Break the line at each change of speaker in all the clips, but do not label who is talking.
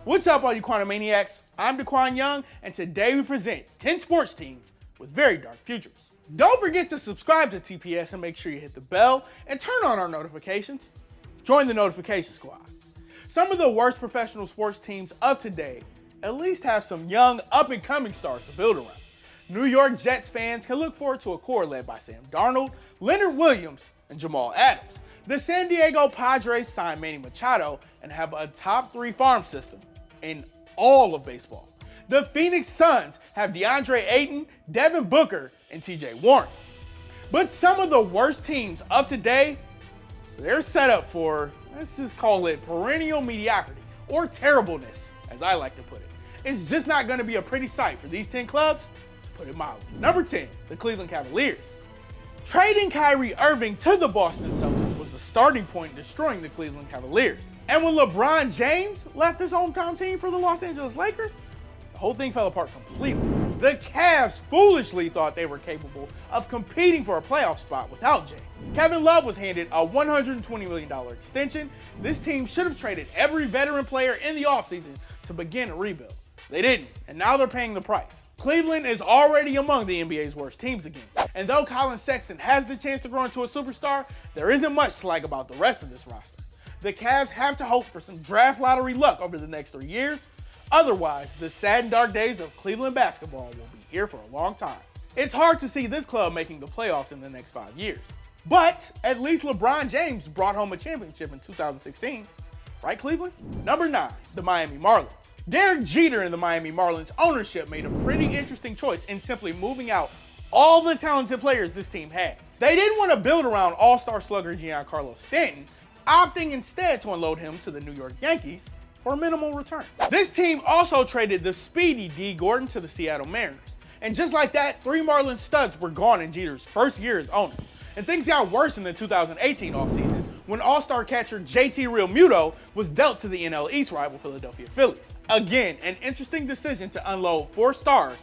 What's up, all you quantum maniacs? I'm DeQwan Young, and today we present 10 sports teams with very dark futures. Don't forget to subscribe to TPS and make sure you hit the bell and turn on our notifications. Join the notification squad. Some of the worst professional sports teams of today at least have some young, up-and-coming stars to build around. New York Jets fans can look forward to a core led by Sam Darnold, Leonard Williams, and Jamal Adams. The San Diego Padres signed Manny Machado and have a top 3 farm system in all of baseball. The Phoenix Suns have DeAndre Ayton, Devin Booker, and TJ Warren. But some of the worst teams of today, they're set up for, let's just call it perennial mediocrity, or terribleness, as I like to put it. It's just not going to be a pretty sight for these 10 clubs, to put it mildly. Number 10, the Cleveland Cavaliers. Trading Kyrie Irving to the Boston Celtics was the starting point in destroying the Cleveland Cavaliers. And when LeBron James left his hometown team for the Los Angeles Lakers, the whole thing fell apart completely. The Cavs foolishly thought they were capable of competing for a playoff spot without James. Kevin Love was handed a $120 million extension. This team should have traded every veteran player in the offseason to begin a rebuild. They didn't, and now they're paying the price. Cleveland is already among the NBA's worst teams again. And though Colin Sexton has the chance to grow into a superstar, there isn't much to like about the rest of this roster. The Cavs have to hope for some draft lottery luck over the next 3 years. Otherwise, the sad and dark days of Cleveland basketball will be here for a long time. It's hard to see this club making the playoffs in the next 5 years. But at least LeBron James brought home a championship in 2016. Right, Cleveland? Number 9, the Miami Marlins. Derek Jeter and the Miami Marlins ownership made a pretty interesting choice in simply moving out all the talented players this team had. They didn't want to build around all-star slugger Giancarlo Stanton, opting instead to unload him to the New York Yankees for a minimal return. This team also traded the speedy D. Gordon to the Seattle Mariners. And just like that, 3 Marlins studs were gone in Jeter's first year as owner. And things got worse in the 2018 offseason when all-star catcher JT Realmuto was dealt to the NL East rival Philadelphia Phillies. Again, an interesting decision to unload 4 stars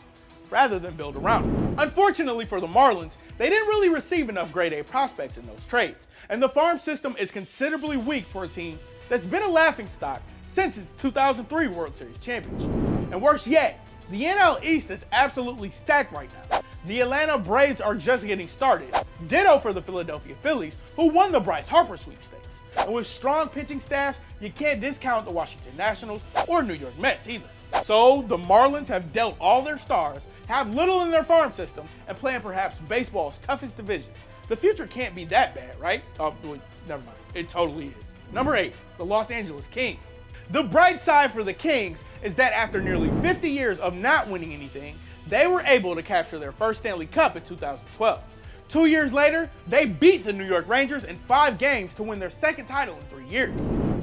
rather than build around them. Unfortunately for the Marlins, they didn't really receive enough grade A prospects in those trades, and the farm system is considerably weak for a team that's been a laughingstock since its 2003 World Series championship. And worse yet, the NL East is absolutely stacked right now. The Atlanta Braves are just getting started. Ditto for the Philadelphia Phillies, who won the Bryce Harper sweepstakes. And with strong pitching staffs, you can't discount the Washington Nationals or New York Mets either. So the Marlins have dealt all their stars, have little in their farm system, and play in perhaps baseball's toughest division. The future can't be that bad, right? Oh, wait, never mind. It totally is. Number 8, the Los Angeles Kings. The bright side for the Kings is that after nearly 50 years of not winning anything, they were able to capture their first Stanley Cup in 2012. 2 years later, they beat the New York Rangers in 5 games to win their second title in 3 years.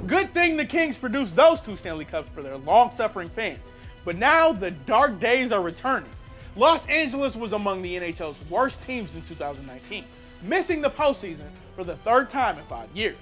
Good thing the Kings produced those 2 Stanley Cups for their long-suffering fans. But now the dark days are returning. Los Angeles was among the NHL's worst teams in 2019, missing the postseason for the 3rd time in 5 years.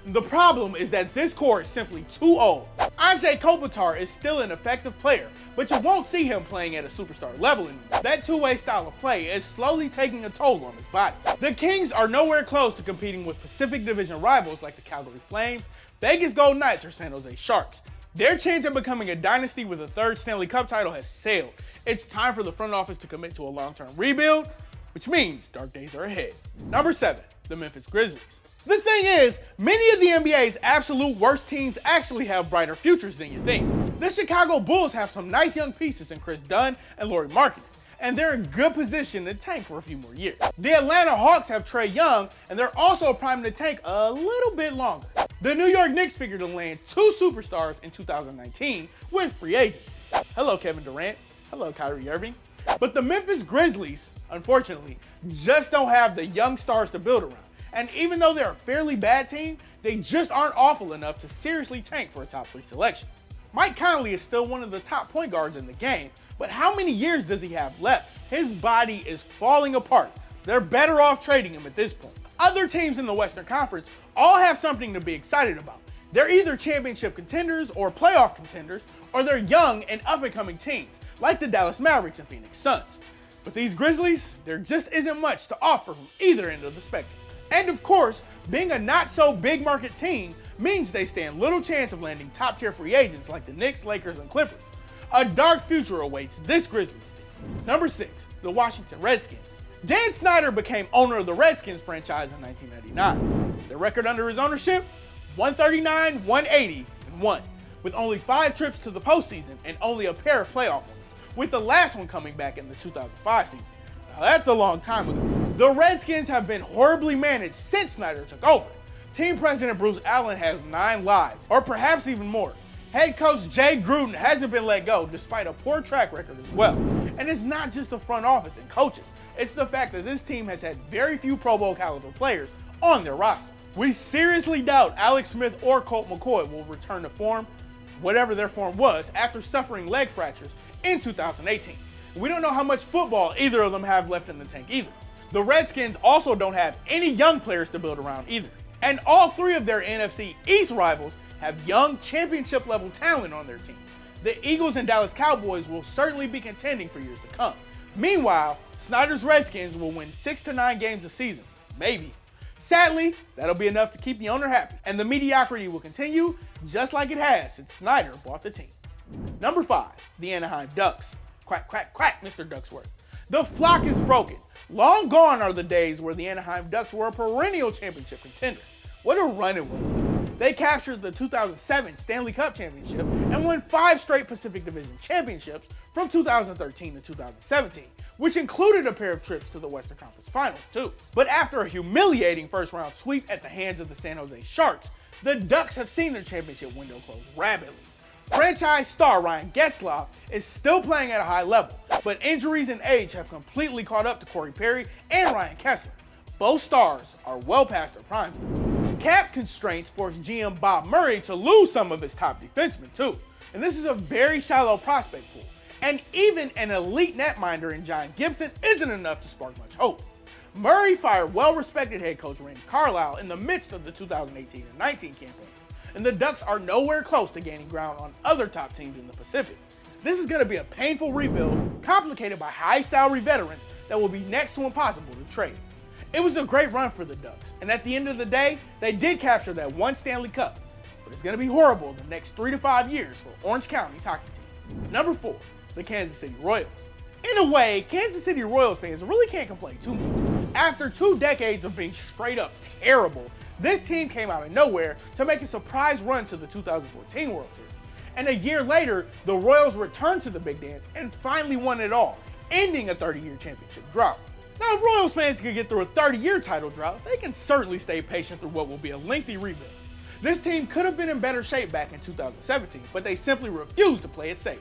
The problem is that this core is simply too old. Anze Kopitar is still an effective player, but you won't see him playing at a superstar level anymore. That two-way style of play is slowly taking a toll on his body. The Kings are nowhere close to competing with Pacific Division rivals like the Calgary Flames, Vegas Golden Knights, or San Jose Sharks. Their chance of becoming a dynasty with a 3rd Stanley Cup title has sailed. It's time for the front office to commit to a long-term rebuild, which means dark days are ahead. Number 7, the Memphis Grizzlies. The thing is, many of the NBA's absolute worst teams actually have brighter futures than you think. The Chicago Bulls have some nice young pieces in Chris Dunn and Lauri Markkanen, and they're in good position to tank for a few more years. The Atlanta Hawks have Trae Young, and they're also primed to tank a little bit longer. The New York Knicks figured to land 2 superstars in 2019 with free agency. Hello, Kevin Durant. Hello, Kyrie Irving. But the Memphis Grizzlies, unfortunately, just don't have the young stars to build around. And even though they're a fairly bad team, they just aren't awful enough to seriously tank for a top 3 selection. Mike Conley is still one of the top point guards in the game, but how many years does he have left? His body is falling apart. They're better off trading him at this point. Other teams in the Western Conference all have something to be excited about. They're either championship contenders or playoff contenders, or they're young and up-and-coming teams, like the Dallas Mavericks and Phoenix Suns. But these Grizzlies, there just isn't much to offer from either end of the spectrum. And of course, being a not so big market team means they stand little chance of landing top tier free agents like the Knicks, Lakers, and Clippers. A dark future awaits this Grizzlies team. Number 6, the Washington Redskins. Dan Snyder became owner of the Redskins franchise in 1999. Their record under his ownership, 139, 180, and 1, with only 5 trips to the postseason and only a pair of playoff wins, with the last one coming back in the 2005 season. Now that's a long time ago. The Redskins have been horribly managed since Snyder took over. Team president Bruce Allen has 9 lives, or perhaps even more. Head coach Jay Gruden hasn't been let go despite a poor track record as well. And it's not just the front office and coaches, it's the fact that this team has had very few Pro Bowl caliber players on their roster. We seriously doubt Alex Smith or Colt McCoy will return to form, whatever their form was, after suffering leg fractures in 2018. We don't know how much football either of them have left in the tank either. The Redskins also don't have any young players to build around either. And all 3 of their NFC East rivals have young championship level talent on their team. The Eagles and Dallas Cowboys will certainly be contending for years to come. Meanwhile, Snyder's Redskins will win 6 to 9 games a season, maybe. Sadly, that'll be enough to keep the owner happy, and the mediocrity will continue just like it has since Snyder bought the team. Number 5, the Anaheim Ducks. Quack, quack, quack, Mr. Ducksworth. The flock is broken. Long gone are the days where the Anaheim Ducks were a perennial championship contender. What a run it was, though. They captured the 2007 Stanley Cup Championship and won 5 straight Pacific Division championships from 2013 to 2017, which included a pair of trips to the Western Conference Finals too. But after a humiliating first-round sweep at the hands of the San Jose Sharks, the Ducks have seen their championship window close rapidly. Franchise star Ryan Getzlaf is still playing at a high level, but injuries and age have completely caught up to Corey Perry and Ryan Kessler. Both stars are well past their prime. Cap constraints forced GM Bob Murray to lose some of his top defensemen too, and this is a very shallow prospect pool, and even an elite netminder in John Gibson isn't enough to spark much hope. Murray fired well-respected head coach Randy Carlisle in the midst of the 2018 and 19 campaign, and the Ducks are nowhere close to gaining ground on other top teams in the Pacific. This is going to be a painful rebuild, complicated by high-salary veterans that will be next to impossible to trade. It was a great run for the Ducks, and at the end of the day, they did capture that 1 Stanley Cup, but it's going to be horrible the next 3 to 5 years for Orange County's hockey team. Number 4, the Kansas City Royals. In a way, Kansas City Royals fans really can't complain too much. After 2 decades of being straight up terrible, this team came out of nowhere to make a surprise run to the 2014 World Series. And a year later, the Royals returned to the big dance and finally won it all, ending a 30-year championship drought. Now, if Royals fans can get through a 30-year title drought, they can certainly stay patient through what will be a lengthy rebuild. This team could have been in better shape back in 2017, but they simply refused to play it safe.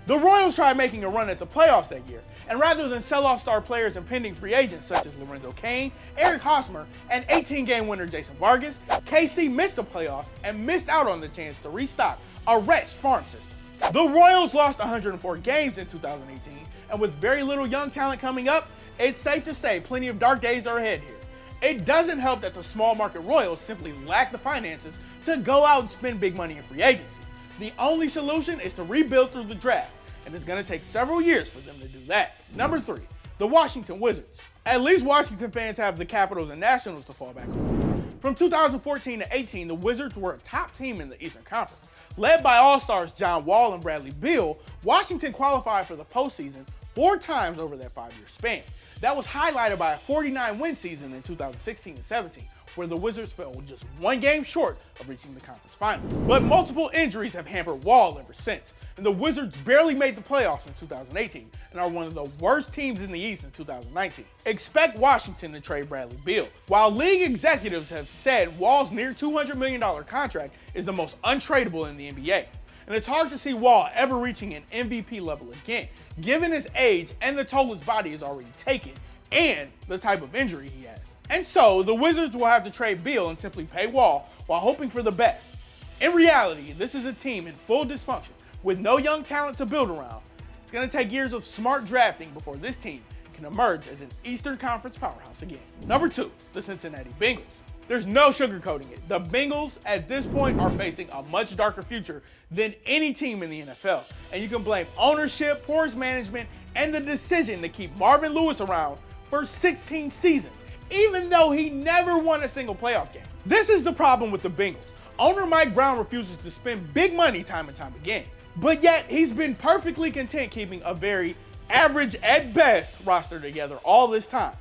The Royals tried making a run at the playoffs that year, and rather than sell off star players and pending free agents such as Lorenzo Cain, Eric Hosmer, and 18-game winner Jason Vargas, KC missed the playoffs and missed out on the chance to restock a wretched farm system. The Royals lost 104 games in 2018, and with very little young talent coming up, it's safe to say plenty of dark days are ahead here. It doesn't help that the small market Royals simply lack the finances to go out and spend big money in free agency. The only solution is to rebuild through the draft, and it's going to take several years for them to do that. Number 3, the Washington Wizards. At least Washington fans have the Capitals and Nationals to fall back on. From 2014 to 18, the Wizards were a top team in the Eastern Conference. Led by All-Stars John Wall and Bradley Beal, Washington qualified for the postseason 4 times over that 5-year span. That was highlighted by a 49-win season in 2016 and 17, where the Wizards fell just 1 game short of reaching the conference finals. But multiple injuries have hampered Wall ever since, and the Wizards barely made the playoffs in 2018 and are one of the worst teams in the East in 2019. Expect Washington to trade Bradley Beal. While league executives have said Wall's near $200 million contract is the most untradeable in the NBA, and it's hard to see Wall ever reaching an MVP level again, given his age and the toll his body has already taken, and the type of injury he has. And so, the Wizards will have to trade Beal and simply pay Wall while hoping for the best. In reality, this is a team in full dysfunction, with no young talent to build around. It's going to take years of smart drafting before this team can emerge as an Eastern Conference powerhouse again. Number 2, the Cincinnati Bengals. There's no sugarcoating it. The Bengals at this point are facing a much darker future than any team in the NFL. And you can blame ownership, poor management, and the decision to keep Marvin Lewis around for 16 seasons. even though he never won a single playoff game. This is the problem with the Bengals. Owner Mike Brown refuses to spend big money time and time again, but yet he's been perfectly content keeping a very average at best roster together all this time.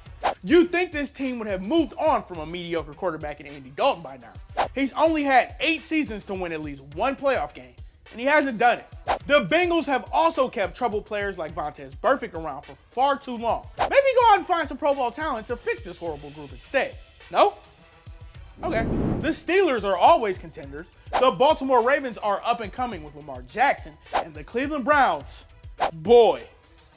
You'd think this team would have moved on from a mediocre quarterback in Andy Dalton by now. He's only had 8 seasons to win at least one playoff game, and he hasn't done it. The Bengals have also kept troubled players like Vontaze Burfict around for far too long. Maybe go out and find some Pro Bowl talent to fix this horrible group instead. No? Okay. The Steelers are always contenders. The Baltimore Ravens are up and coming with Lamar Jackson, and the Cleveland Browns, boy,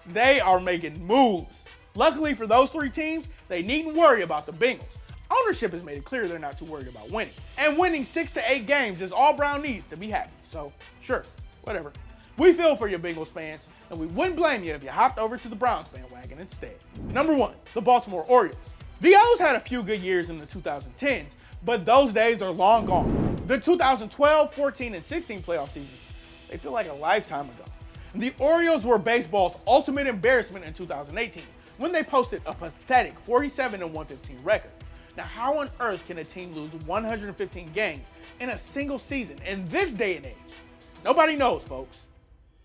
they are making moves. Luckily for those 3 teams, they needn't worry about the Bengals. Ownership has made it clear they're not too worried about winning. And winning 6 to 8 games is all Brown needs to be happy. So, sure, whatever. We feel for you Bengals fans, and we wouldn't blame you if you hopped over to the Browns bandwagon instead. Number 1, the Baltimore Orioles. The O's had a few good years in the 2010s, but those days are long gone. The 2012, 14, and 16 playoff seasons, they feel like a lifetime ago. The Orioles were baseball's ultimate embarrassment in 2018 when they posted a pathetic 47-115 record. Now, how on earth can a team lose 115 games in a single season in this day and age? Nobody knows, folks.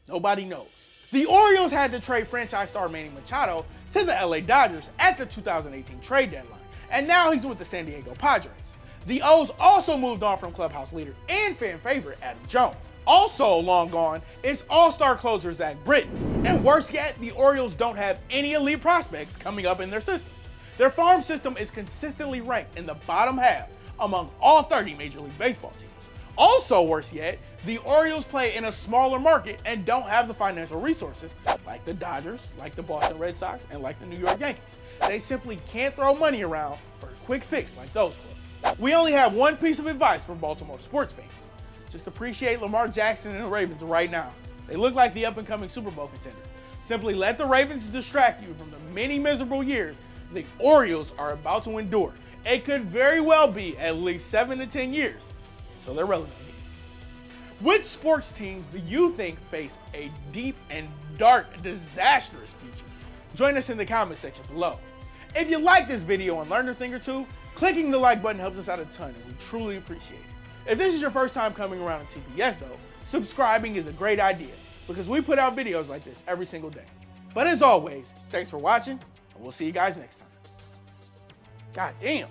Nobody knows. The Orioles had to trade franchise star Manny Machado to the LA Dodgers at the 2018 trade deadline, and now he's with the San Diego Padres. The O's also moved on from clubhouse leader and fan favorite Adam Jones. Also long gone is all-star closer Zach Britton. And worse yet, the Orioles don't have any elite prospects coming up in their system. Their farm system is consistently ranked in the bottom half among all 30 Major League Baseball teams. Also worse yet, the Orioles play in a smaller market and don't have the financial resources like the Dodgers, like the Boston Red Sox, and like the New York Yankees. They simply can't throw money around for a quick fix like those clubs. We only have one piece of advice for Baltimore sports fans. Just appreciate Lamar Jackson and the Ravens right now. They look like the up-and-coming Super Bowl contender. Simply let the Ravens distract you from the many miserable years the Orioles are about to endure. It could very well be at least 7 to 10 years until they're relevant again. Which sports teams do you think face a deep and dark, disastrous future? Join us in the comment section below. If you like this video and learned a thing or two, clicking the like button helps us out a ton and we truly appreciate it. If this is your first time coming around to TPS though, subscribing is a great idea because we put out videos like this every single day. But as always, thanks for watching and we'll see you guys next time. God damn.